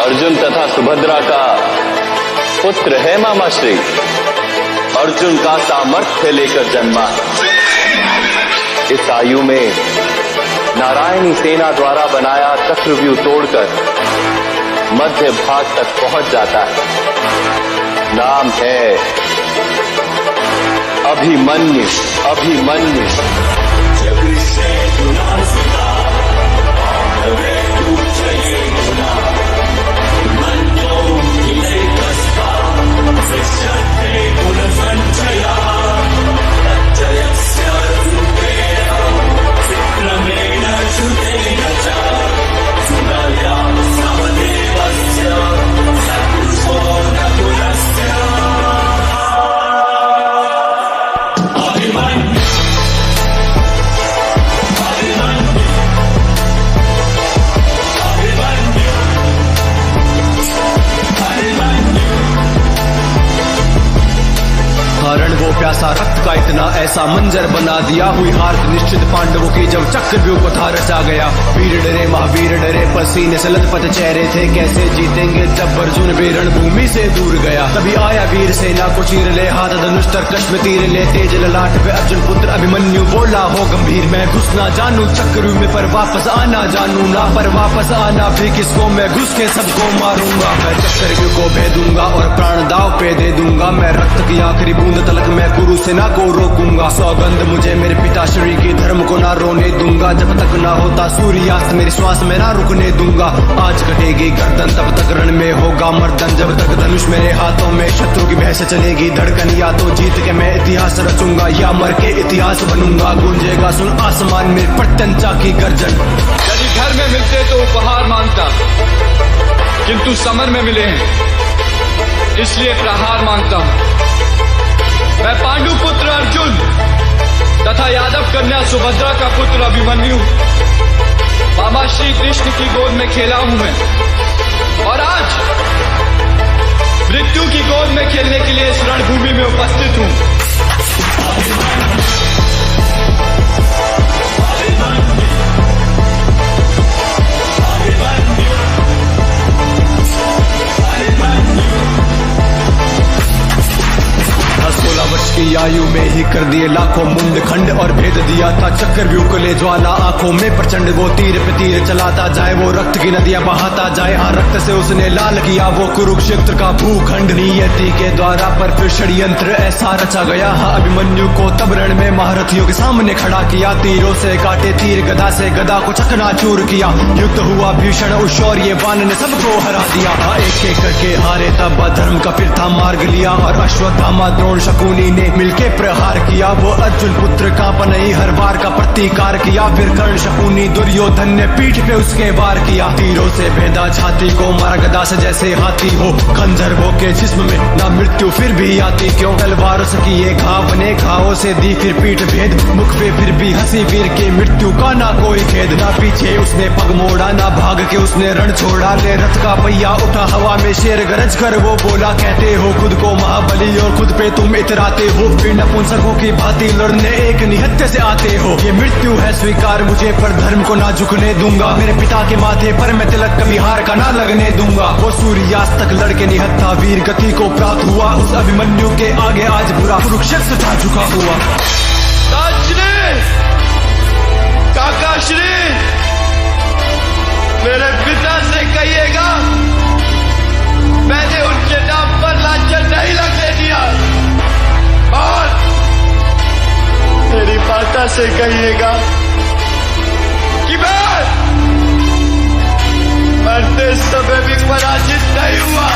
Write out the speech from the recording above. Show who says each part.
Speaker 1: अर्जुन तथा सुभद्रा का पुत्र है मामा श्री। अर्जुन का सामर्थ्य लेकर जन्मा। इस आयु में नारायणी सेना द्वारा बनाया चक्रव्यूह तोड़कर मध्य भाग तक पहुंच जाता है। नाम है अभिमन्यु। अभिमन्यु
Speaker 2: प्यासा रक्त का इतना ऐसा मंजर बना दिया, हुई हार निश्चित पांडवों की जब चक्रव्यूह को था रचा गया। वीर डरे महावीर डरे, पसीने से लथपथ चेहरे थे, कैसे जीतेंगे जब अर्जुन भी रणभूमि से दूर गया। तभी आया वीर सेना को चीर ले, हाथ धनुष तरकश में तीर ले, तेज ललाट पे अर्जुन पुत्र अभिमन्यु बोला हो गंभीर, मैं घुस ना जानू चक्रव्यूह में पर वापस आना जानू ना, पर वापस आना भी किसको, मैं घुस के सबको मारूंगा। मैं चक्रव्यूह को भेदूंगा और प्राण दाव पे दे दूंगा, मैं रक्त की आखिरी बूंद तलक मैं कुरु सेना को रोकूंगा। सौगंध मुझे मेरे पिताश्री की, धर्म को ना रोने दूंगा, जब तक ना होता सूर्यास्त मेरी श्वास में ना रुकने दूंगा। आज कटेगी गर्दन तब तक रण में होगा मर्दन, जब तक धनुष मेरे हाथों में शत्रु की भय से चलेगी धड़कन, या तो जीत के मैं इतिहास रचूंगा या मर के इतिहास बनूंगा। गूंजेगा सुन आसमान में प्रत्यंचा की गर्जन।
Speaker 3: यदि घर में मिलते तो उपहार मांगता, किंतु समर में मिले हैं इसलिए प्रहार मांगता हूं। मैं पांडु पुत्र अर्जुन तथा यादव कन्या सुभद्रा का पुत्र अभिमन्यु मामा श्री कृष्ण की गोद में खेला हूं मैं, और आज मृत्यु की गोद में खेलने के लिए इस रणभूमि में उपस्थित हूं।
Speaker 2: की आयु में ही कर दिए लाखों मुंड खंड, और भेद दिया था चक्रव्यूह को ले ज्वाला आंखों में प्रचंड। वो तीर पे तीर चलाता जाए, वो रक्त की नदियां बहाता जाए, हाँ रक्त से उसने लाल किया वो कुरुक्षेत्र का भूखंड। नियति के द्वारा पर फिर षड्यंत्र ऐसा रचा गया, हाँ अभिमन्यु को तब रण में महारथियों के सामने खड़ा किया। तीरों से काटे तीर, गदा से गदा को चकनाचूर किया। युद्ध हुआ भीषण उस शौर्यवान ने सबको हरा दिया, हाँ एक एक करके हारे तब अधर्म का फिर था मार्ग लिया, और अश्वत्थामा द्रोण शकुनी ने मिलके प्रहार किया। वो अर्जुन पुत्र का पनई हर बार का प्रतिकार किया, फिर कर्ण शकुनी दुर्योधन ने पीठ पे उसके वार किया। तीरों से भेदा छाती को, मारा गदा से जैसे हाथी हो, खंजर वो के जिस्म में ना मृत्यु फिर भी आती क्यों। तलवारों से किए घाव ने घावों से दी फिर पीठ भेद, मुख पे फिर भी हंसी वीर के मृत्यु का ना कोई खेद। ना पीछे उसने पग मोड़ा, ना भाग के उसने रण छोड़ा, ले रथ का पहिया उठा हवा में शेर गरज कर वो बोला, कहते हो खुद को महाबली और खुद पे तुम इतराते हो, फिर नपुंसकों की भांति लड़ने एक निहत्थे से आते हो। ये मृत्यु है स्वीकार मुझे, पर धर्म को ना झुकने दूंगा, मेरे पिता के माथे पर मैं तिलक कभी हार का ना लगने दूंगा। वो सूर्यास्त तक लड़के निहत्था वीर गति को प्राप्त हुआ, उस अभिमन्यु के आगे आज बुरा कुरुक्षेत्र था झुका हुआ।
Speaker 3: काका श्री, मेरे पिता से कहिएगा मैंने उनके नाम पर लांछन नहीं लगने दिया, और मेरी माता से कहिएगा कि मैं मरते समय भी पराजित नहीं हुआ।